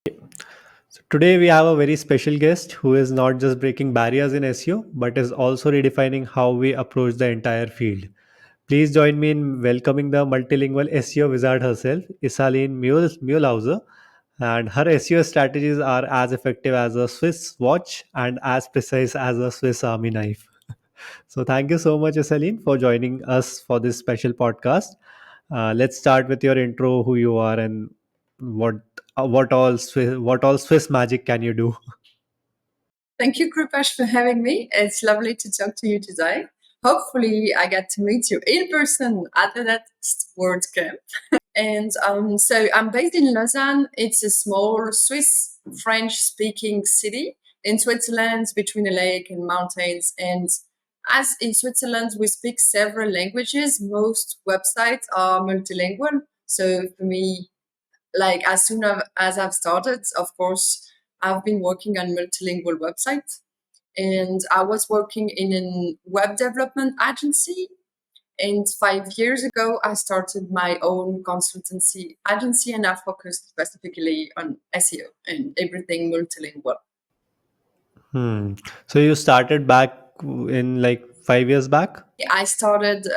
So today we have a very special guest who is not just breaking barriers in SEO but is also redefining how we approach the entire field. Please join me in welcoming the multilingual SEO wizard herself, Isaline Muelhauser. And her SEO strategies are as effective as a Swiss watch and as precise as a Swiss army knife. So thank you so much, Isaline, for joining us for this special podcast. Let's start with your intro, who you are, and what what all Swiss magic can you do? Thank you, Krupesh, for having me. It's lovely to talk to you today. Hopefully, I get to meet you in person at the next WordCamp. And so I'm based in Lausanne. It's a small Swiss French speaking city in Switzerland between a lake and mountains. And as in Switzerland, we speak several languages. Most websites are multilingual. So for me, like as soon as I've started, of course, I've been working on multilingual websites. And I was working in a web development agency. And 5 years ago, I started my own consultancy agency, and I focused specifically on SEO and everything multilingual. Hmm. So you started back in like 5 years back? I started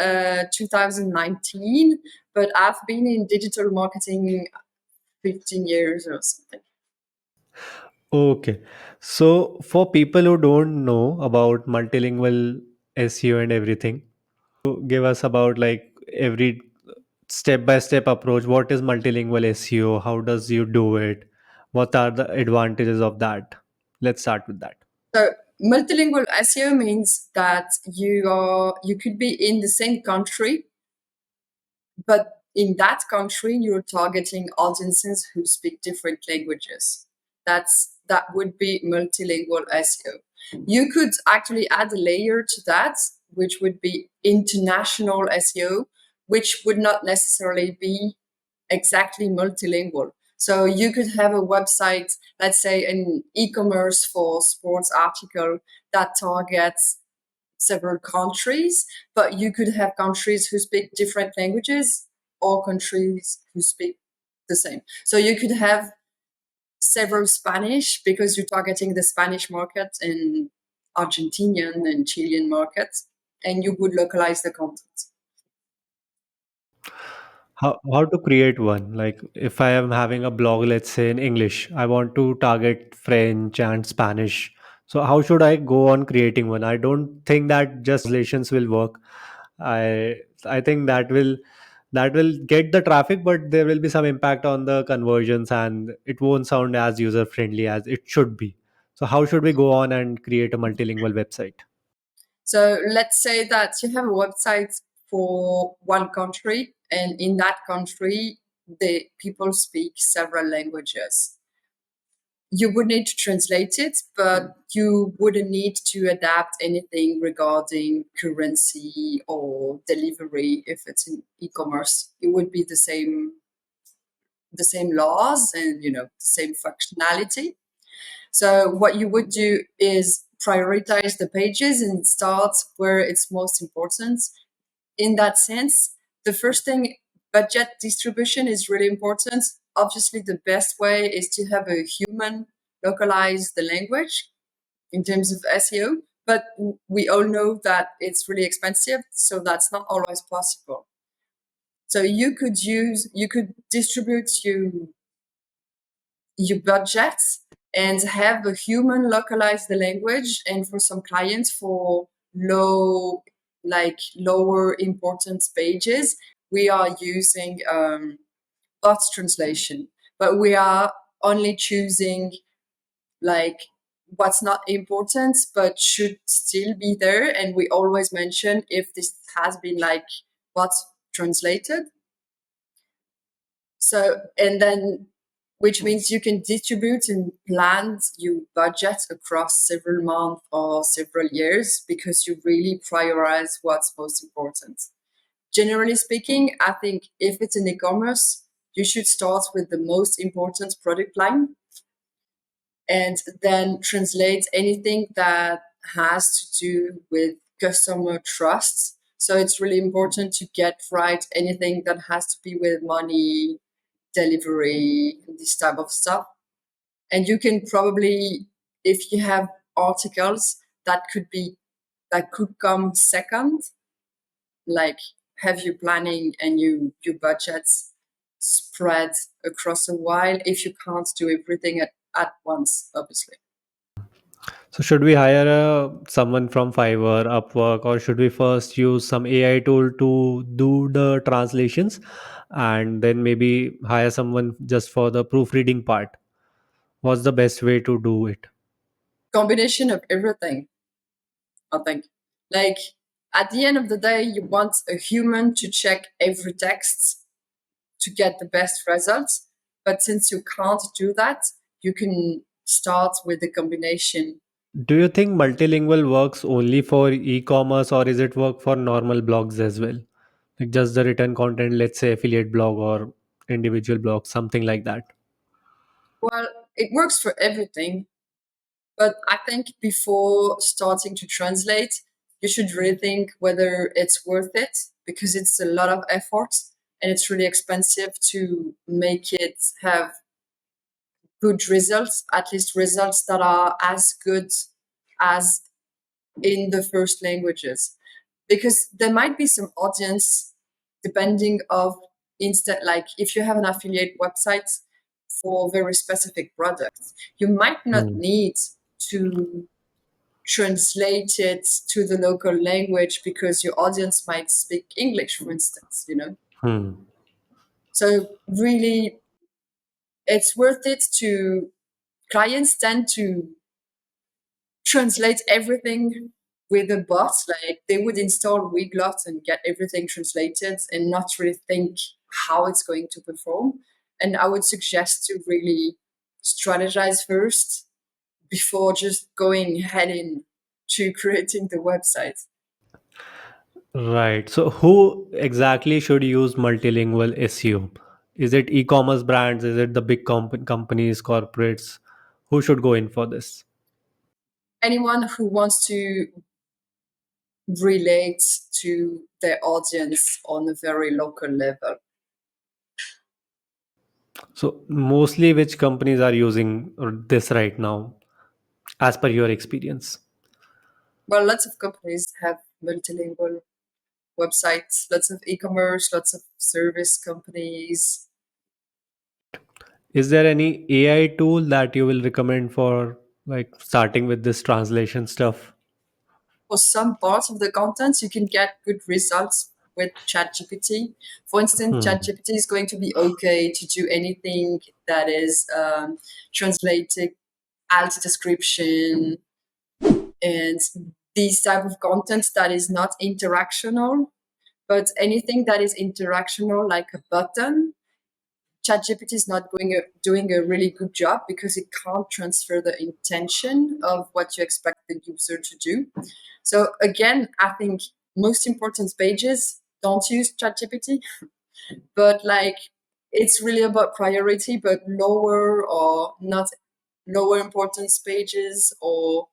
2019, but I've been in digital marketing 15 years or something. Okay. So for people who don't know about multilingual SEO and everything, give us about like every step by step approach. What is multilingual SEO? How does you do it? What are the advantages of that? Let's start with that. So multilingual SEO means that you could be in the same country, but in that country you're targeting audiences who speak different languages. That would be multilingual SEO. You could actually add a layer to that, which would be international SEO, which would not necessarily be exactly multilingual. So you could have a website, let's say an e-commerce for sports article that targets several countries, but you could have countries who speak different languages or countries who speak the same. So you could have several Spanish because you're targeting the Spanish market and Argentinian and Chilean markets, and you would localize the content. How to create one? Like if I am having a blog, let's say in English, I want to target French and Spanish. So how should I go on creating one? I don't think that just translations will work. I I think that will get the traffic, but there will be some impact on the conversions and it won't sound as user friendly as it should be. So how should we go on and create a multilingual website? So let's say that you have a website for one country, and in that country, the people speak several languages. You would need to translate it, but you wouldn't need to adapt anything regarding currency or delivery if it's in e-commerce. It would be the same laws and the same functionality. So what you would do is prioritize the pages and start where it's most important. In that sense, the first thing, budget distribution is really important. Obviously, the best way is to have a human localize the language in terms of SEO, but we all know that it's really expensive, so that's not always possible. So you could distribute your budgets and have a human localize the language. And for some clients, for lower importance pages, we are using bot translation, but we are only choosing like what's not important but should still be there. And we always mention if this has been like what's translated. So, and then, which means you can distribute and plan your budget across several months or several years because you really prioritize what's most important. Generally speaking, I think if it's an e-commerce, you should start with the most important product line and then translate anything that has to do with customer trust. So it's really important to get right anything that has to be with money, delivery, this type of stuff. And you can probably, if you have articles that could come second, like have you planning and your budgets spread across a while if you can't do everything at once, obviously. So should we hire someone from Fiverr, Upwork, or should we first use some AI tool to do the translations and then maybe hire someone just for the proofreading part? What's the best way to do it? Combination of everything, I think. Like at the end of the day, you want a human to check every text to get the best results. But since you can't do that, you can start with the combination. Do you think multilingual works only for e-commerce or is it work for normal blogs as well? Like just the written content, let's say affiliate blog or individual blog, something like that. Well, it works for everything, but I think before starting to translate, you should really think whether it's worth it because it's a lot of effort and it's really expensive to make it have good results, at least results that are as good as in the first languages. Because there might be some audience depending of instant, like if you have an affiliate website for very specific products, you might not Hmm. need to translate it to the local language because your audience might speak English, for instance, you know. Hmm. So really it's worth it to clients tend to translate everything with a bot. Like they would install Weglot and get everything translated and not really think how it's going to perform. And I would suggest to really strategize first before just going head in to creating the website. Right. So who exactly should use multilingual SEO? Is it e-commerce brands? Is it the big companies, corporates? Who should go in for this? Anyone who wants to relate to their audience on a very local level. So mostly which companies are using this right now, as per your experience? Well, lots of companies have multilingual websites, lots of e-commerce, lots of service companies. Is there any AI tool that you will recommend for like starting with this translation stuff? For some parts of the content, you can get good results with ChatGPT. For instance, Hmm. ChatGPT is going to be okay to do anything that is translating alt description and these type of content that is not interactional, but anything that is interactional, like a button, ChatGPT is not doing a really good job because it can't transfer the intention of what you expect the user to do. So again, I think most important pages don't use ChatGPT, but like it's really about priority, but lower or not lower importance pages or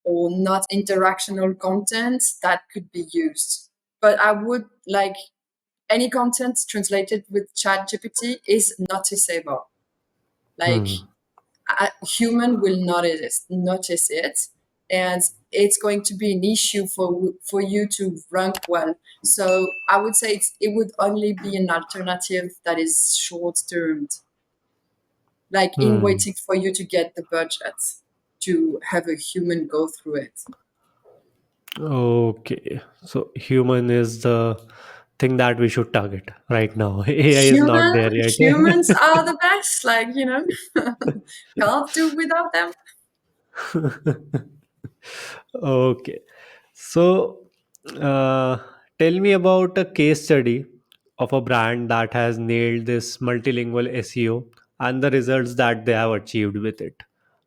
not interactional content that could be used. But I would like any content translated with ChatGPT is noticeable. Like Hmm. a human will notice it, and it's going to be an issue for you to rank well. So I would say it would only be an alternative that is short term, like in Hmm. waiting for you to get the budget to have a human go through it. Okay. So human is the thing that we should target right now. AI is not Human there yet. humans are the best, like you know, can't do without them. Okay. So, uh, tell me about a case study of a brand that has nailed this multilingual SEO and the results that they have achieved with it.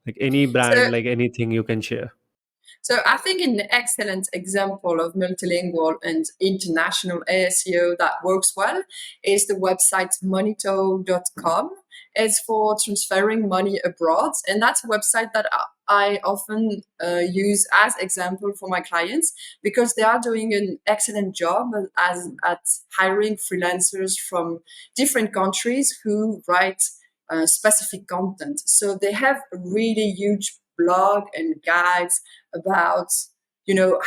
Like any So brand, like anything you can share. So I think an excellent example of multilingual and international ASEO that works well is the website monito.com. It's for transferring money abroad, and that's a website that I often use as example for my clients because they are doing an excellent job at hiring freelancers from different countries who write specific content. So they have a really huge blog and guides about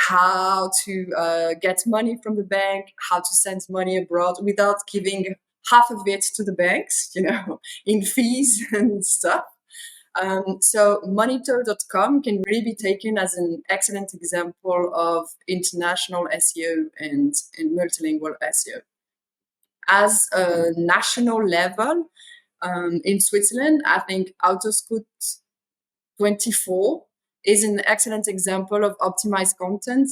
how to get money from the bank, how to send money abroad without giving half of it to the banks, in fees and stuff. So monitor.com can really be taken as an excellent example of international SEO and multilingual SEO. As a national level, in Switzerland, I think Autoscout 24 is an excellent example of optimized content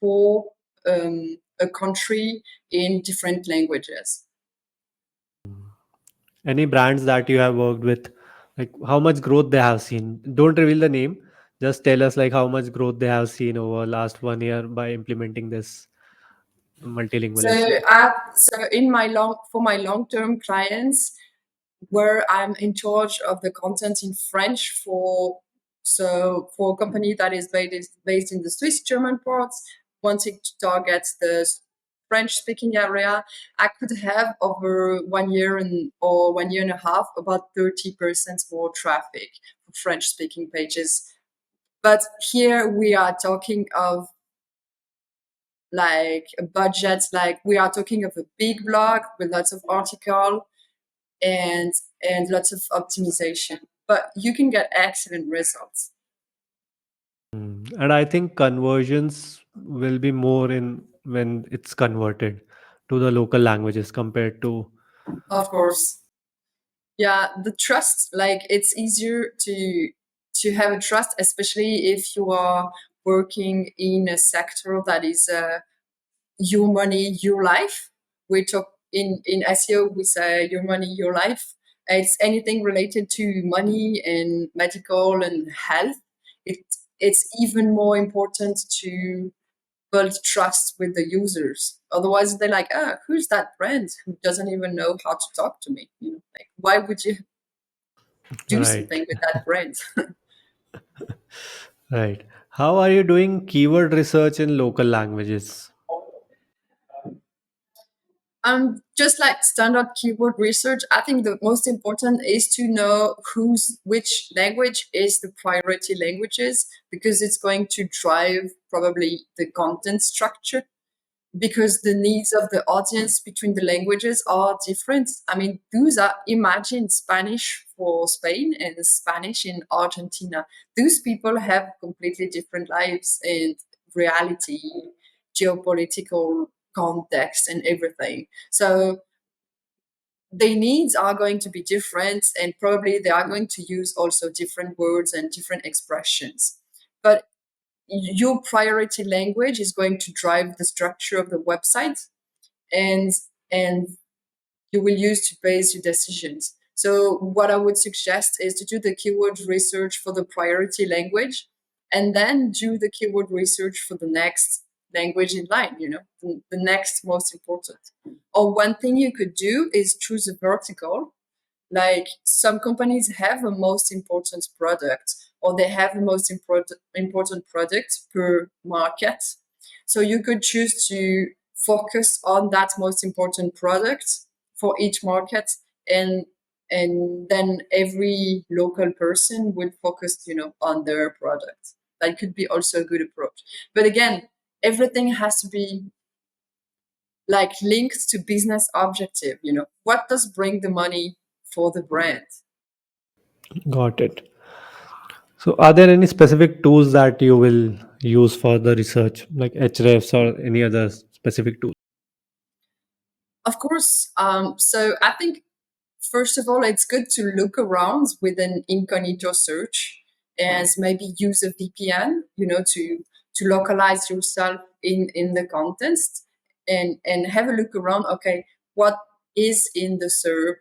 for a country in different languages. Any brands that you have worked with, like how much growth they have seen? Don't reveal the name. Just tell us like how much growth they have seen over last 1 year by implementing this multilingual So, SEO. in my long-term clients, where I'm in charge of the content in French for a company that is based in the Swiss German parts, wanting to target the French speaking area, I could have over 1 year or 1 year and a half about 30% more traffic for French speaking pages. But here we are talking of like a budget, like we are talking of a big blog with lots of article and lots of optimization, but you can get excellent results. And I think conversions will be more in when it's converted to the local languages compared to. Of course, yeah, the trust, like it's easier to have a trust, especially if you are working in a sector that is your money, your life. We talk in SEO, we say your money, your life. It's anything related to money and medical and health. It's even more important to build trust with the users. Otherwise, they're like, who's that brand who doesn't even know how to talk to me? Like, why would you do Right, something with that brand? right. How are you doing keyword research in local languages? Just like standard keyword research, I think the most important is to know which language is the priority languages, because it's going to drive probably the content structure, because the needs of the audience between the languages are different. I mean, imagine Spanish for Spain and Spanish in Argentina. Those people have completely different lives and reality, geopolitical context, and everything. So their needs are going to be different, and probably they are going to use also different words and different expressions. But your priority language is going to drive the structure of the website, and and you will use to base your decisions. So what I would suggest is to do the keyword research for the priority language, and then do the keyword research for the next language in line, the next most important. Or one thing you could do is choose a vertical. Like some companies have a most important product, or they have a most important product per market. So you could choose to focus on that most important product for each market, and then every local person would focus, on their product. That could be also a good approach. But again, everything has to be like linked to business objective. What does bring the money for the brand? Got it. So, are there any specific tools that you will use for the research, like Hrefs or any other specific tool? Of course. So I think first of all, it's good to look around with an incognito search, as maybe use a VPN, to localize yourself in the context, and have a look around. Okay, what is in the SERP?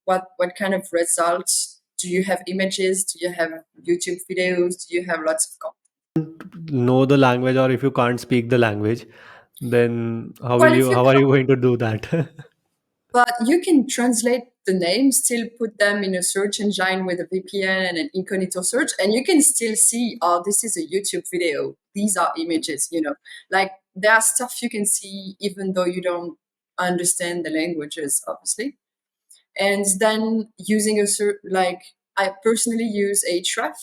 What kind of results? Do you have images? Do you have YouTube videos? Do you have lots of content? Know the language, or if you can't speak the language, then Well, if you how are you going to do that? But you can translate the name, still put them in a search engine with a VPN and an incognito search, and you can still see, oh, this is a YouTube video. These are images, Like there are stuff you can see even though you don't understand the languages, obviously. And then using like I personally use Ahref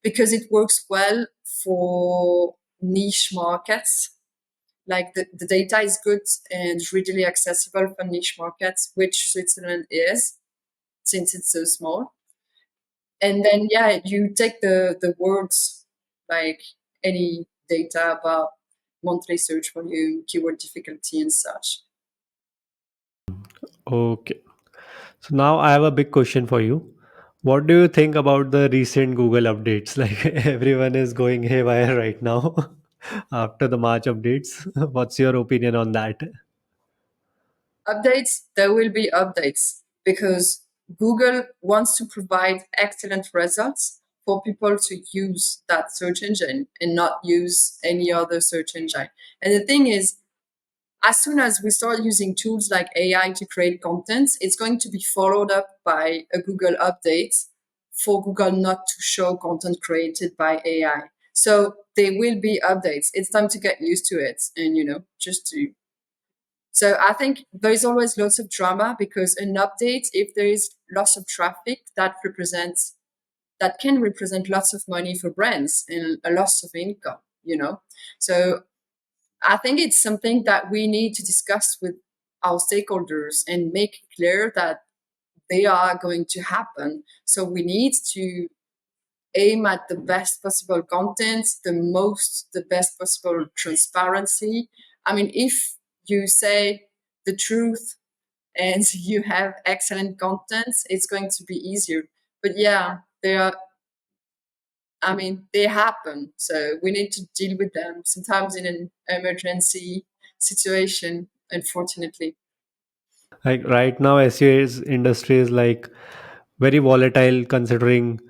because it works well for niche markets. Like the data is good and readily accessible for niche markets, which Switzerland is since it's so small. And then yeah, you take the words like any data about monthly search volume, keyword difficulty, and such. Okay. So now I have a big question for you. What do you think about the recent Google updates? Like everyone is going haywire right now after the March updates. What's your opinion on that? Updates, there will be updates because Google wants to provide excellent results for people to use that search engine and not use any other search engine. And the thing is, as soon as we start using tools like AI to create content, it's going to be followed up by a Google update for Google not to show content created by AI. So there will be updates. It's time to get used to it and, just to. So I think there's always lots of drama because an update, if there is lots of traffic, that can represent lots of money for brands and a loss of income. So I think it's something that we need to discuss with our stakeholders and make clear that they are going to happen. So we need to aim at the best possible content, the best possible transparency. I mean, if you say the truth and you have excellent content, it's going to be easier. But yeah, they happen. So we need to deal with them sometimes in an emergency situation, unfortunately. Like right now, SEO industry is like very volatile considering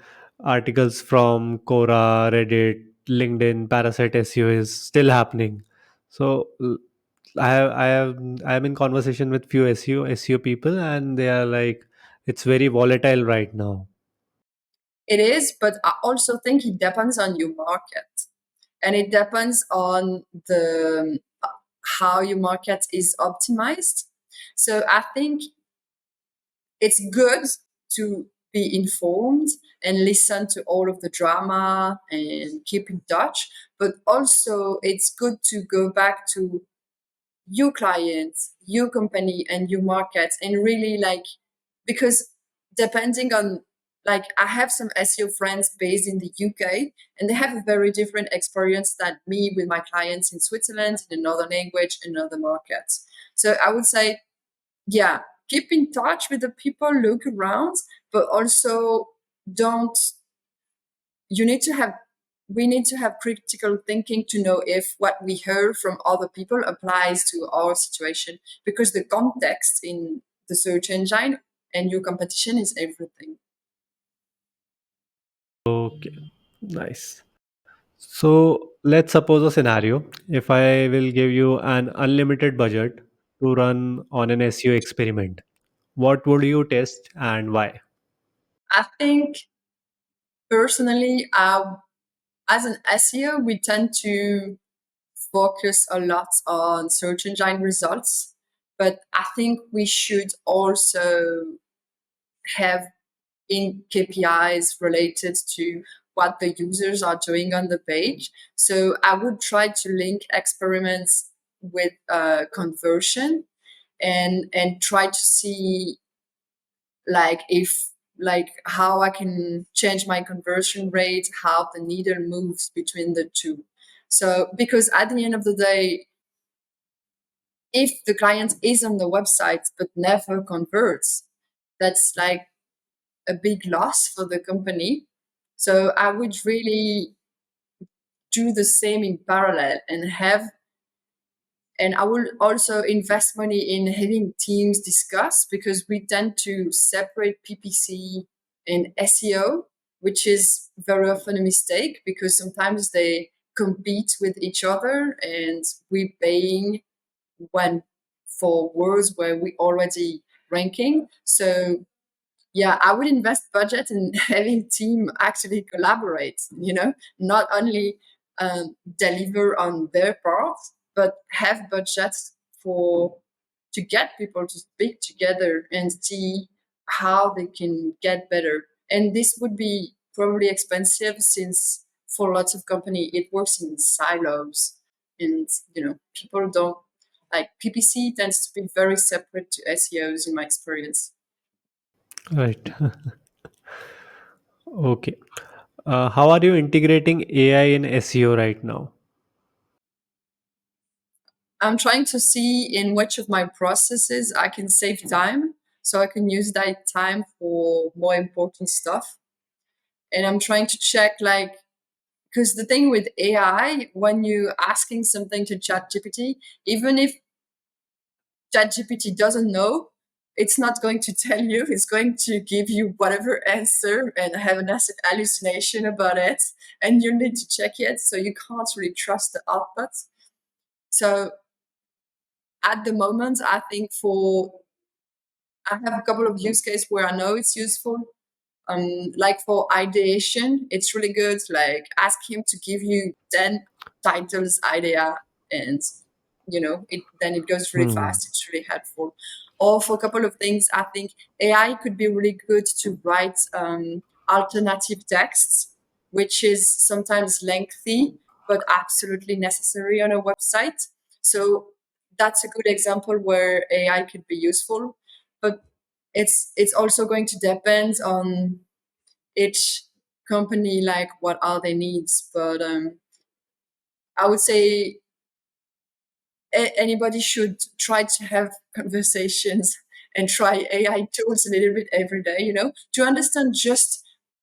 articles from Quora, Reddit, LinkedIn, Parasite SEO is still happening. So I am in conversation with few SEO people, and they are like, it's very volatile right now. It is, but I also think it depends on your market and it depends on the how your market is optimized. So I think it's good to be informed and listen to all of the drama and keep in touch, but also it's good to go back to your clients, your company, and your market, and really like because depending on like I have some SEO friends based in the UK and they have a very different experience than me with my clients in Switzerland in another language, another market. So I would say, yeah, keep in touch with the people, look around, but also don't you need to have we need to have critical thinking to know if what we heard from other people applies to our situation because the context in the search engine and your competition is everything. Okay, nice. So let's suppose a scenario. If I will give you an unlimited budget to run on an SEO experiment, what would you test and why? I think personally, as an SEO, we tend to focus a lot on search engine results, but I think we should also have in KPIs related to what the users are doing on the page. So I would try to link experiments with conversion and try to see like if like how I can change my conversion rate, how the needle moves between the two. So because at the end of the day, if the client is on the website but never converts, that's like a big loss for the company. So I would really do the same in parallel and I will also invest money in having teams discuss because we tend to separate PPC and SEO, which is very often a mistake because sometimes they compete with each other and we're paying when for words where we already ranking. So yeah, I would invest budget in having team actually collaborate, not only deliver on their part, but have budgets for to get people to speak together and see how they can get better. And this would be probably expensive since for lots of company it works in silos, and people don't like PPC tends to be very separate to SEOs in my experience. Right. Okay. How are you integrating AI in SEO right now? I'm trying to see in which of my processes I can save time so I can use that time for more important stuff. And I'm trying to check like because the thing with AI, when you're asking something to ChatGPT, even if ChatGPT doesn't know, it's not going to tell you. It's going to give you whatever answer and have an hallucination about it, and you need to check it. So you can't really trust the output. So at the moment, I think I have a couple of use cases where I know it's useful. Like for ideation, it's really good. Like ask him to give you 10 titles idea, and then it goes really Hmm. fast. It's really helpful. Or for a couple of things, I think AI could be really good to write alternative texts, which is sometimes lengthy but absolutely necessary on a website. So that's a good example where AI could be useful. But it's also going to depend on each company, like what are their needs. But I would say anybody should try to have conversations and try AI tools a little bit every day, to understand just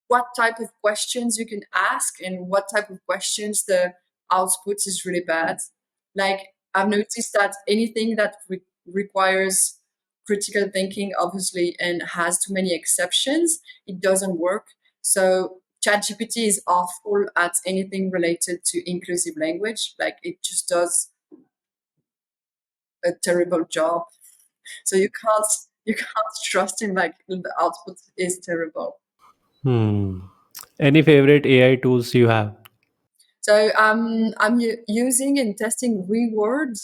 what type of questions you can ask and what type of questions the output is really bad. Like I've noticed that anything that requires critical thinking, obviously, and has too many exceptions, it doesn't work. So ChatGPT is awful at anything related to inclusive language. Like it just does a terrible job. So you can't trust him. Like the output is terrible. Hmm. Any favorite AI tools you have? So I'm using and testing Reward.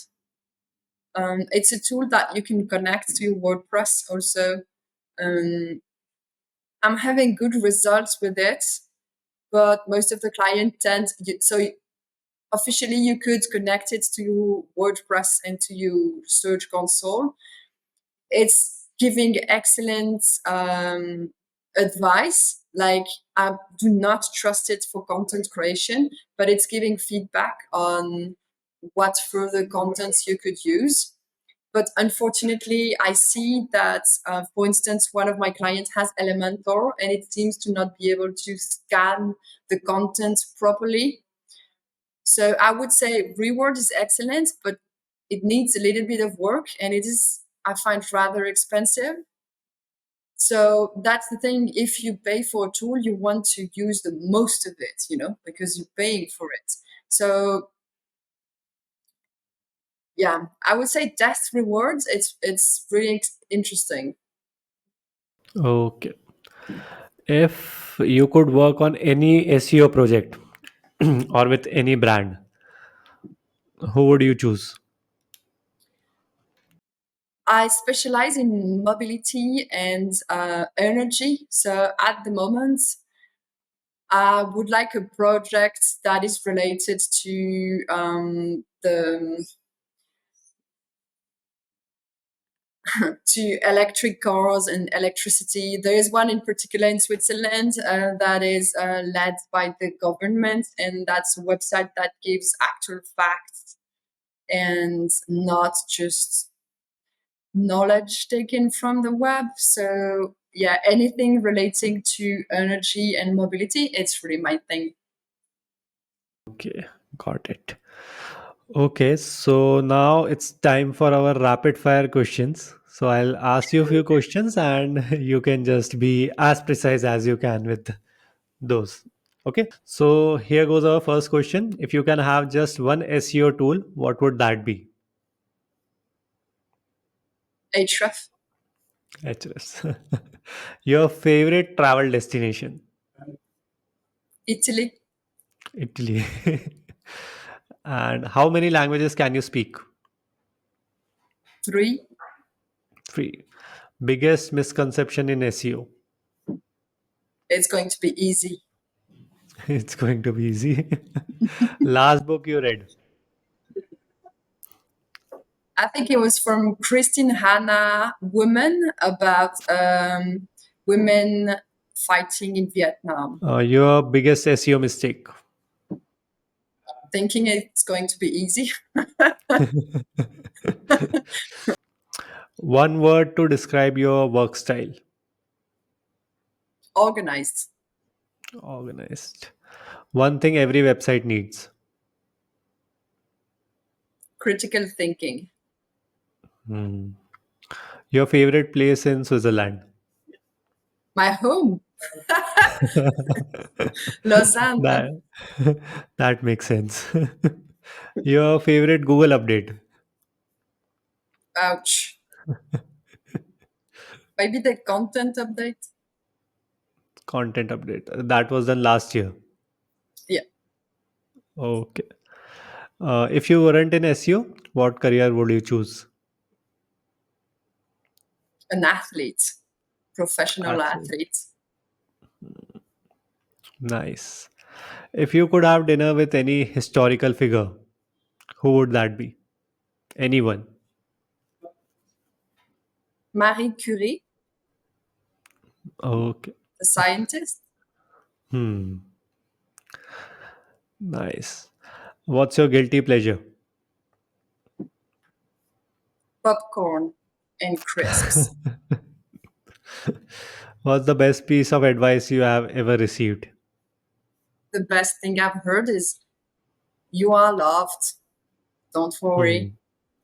It's a tool that you can connect to WordPress also. Um, I'm having good results with it, but most of the client tend so officially you could connect it to your WordPress and to your Search Console. It's giving excellent advice. Like I do not trust it for content creation, but it's giving feedback on what further contents you could use. But unfortunately, I see that, for instance, one of my clients has Elementor and it seems to not be able to scan the content properly. So I would say Reward is excellent, but it needs a little bit of work and it is, I find, rather expensive. So that's the thing. If you pay for a tool, you want to use the most of it, because you're paying for it. So yeah, I would say test rewards. It's really interesting. Okay. If you could work on any SEO project or with any brand, who would you choose? I specialize in mobility and energy. So at the moment, I would like a project that is related to to electric cars and electricity. There is one in particular in Switzerland that is led by the government, and that's a website that gives actual facts and not just knowledge taken from the web. So yeah, anything relating to energy and mobility, it's really my thing. Okay, got it. Okay, so now it's time for our rapid fire questions. So I'll ask you a few questions and you can just be as precise as you can with those. Okay, so here goes our first question. If you can have just one SEO tool, what would that be? Href, HRS. Your favorite travel destination? Italy, Italy. And how many languages can you speak? 3. 3. Biggest misconception in SEO. It's going to be easy. It's going to be easy. Last book you read. I think it was from Christine Hanna, Woman, about women fighting in Vietnam. Your biggest SEO mistake. Thinking it's going to be easy. One word to describe your work style. Organized. Organized. One thing every website needs. Critical thinking. Hmm. Your favorite place in Switzerland. My home. Lausanne. That that makes sense. Your favorite Google update. Ouch. Maybe the content update. Content update. That was done last year. Yeah. Okay. If you weren't in SEO, what career would you choose? An athlete. Professional Athlete. athlete. Nice. If you could have dinner with any historical figure, who would that be? Anyone. Marie Curie, Okay. the scientist. Hmm. Nice. What's your guilty pleasure? Popcorn and crisps. What's the best piece of advice you have ever received? The best thing I've heard is you are loved. Don't Hmm. worry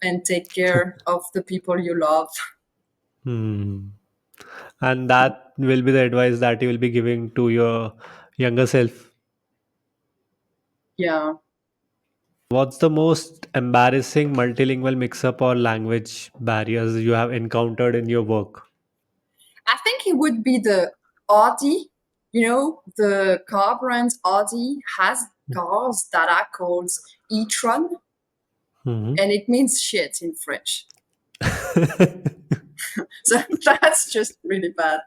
and take care of the people you love. Hmm. And that will be the advice that you will be giving to your younger self. Yeah. What's the most embarrassing multilingual mix up or language barriers you have encountered in your work? I think it would be the Audi. You know, the car brand Audi has cars that are called e-tron, Mhm. and it means shit in French. So that's just really bad.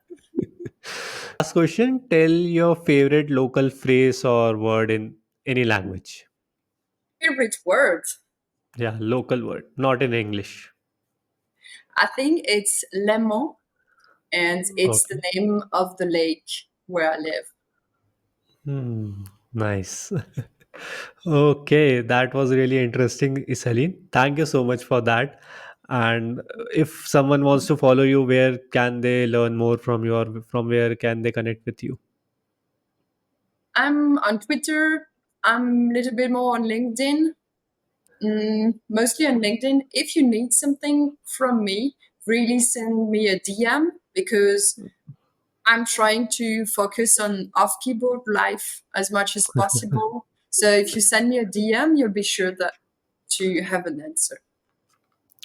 Last question. Tell your favorite local phrase or word in any language. Favorite word? Yeah, local word, not in English. I think it's lemon, and it's the Okay. name of the lake where I live. Hmm, nice. Okay, that was really interesting, Isaline. Thank you so much for that. And if someone wants to follow you, where can they learn more from your from where can they connect with you? I'm on Twitter. I'm a little bit more on LinkedIn. Mostly on LinkedIn. If you need something from me, really send me a DM because I'm trying to focus on off keyboard life as much as possible. So if you send me a DM, you'll be sure that to have an answer.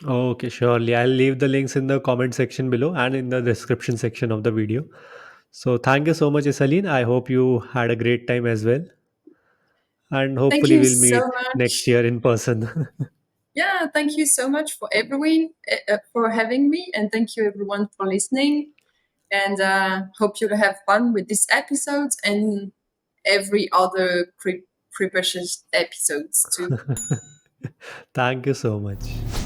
Okay, surely. I'll leave the links in the comment section below and in the description section of the video. So thank you so much, Isaline. I hope you had a great time as well. And Thank hopefully you we'll so meet next much. year in person. Yeah, thank you so much for everyone for having me, and thank you everyone for listening. And hope you'll have fun with this episode and every other precious episodes too. Thank you so much.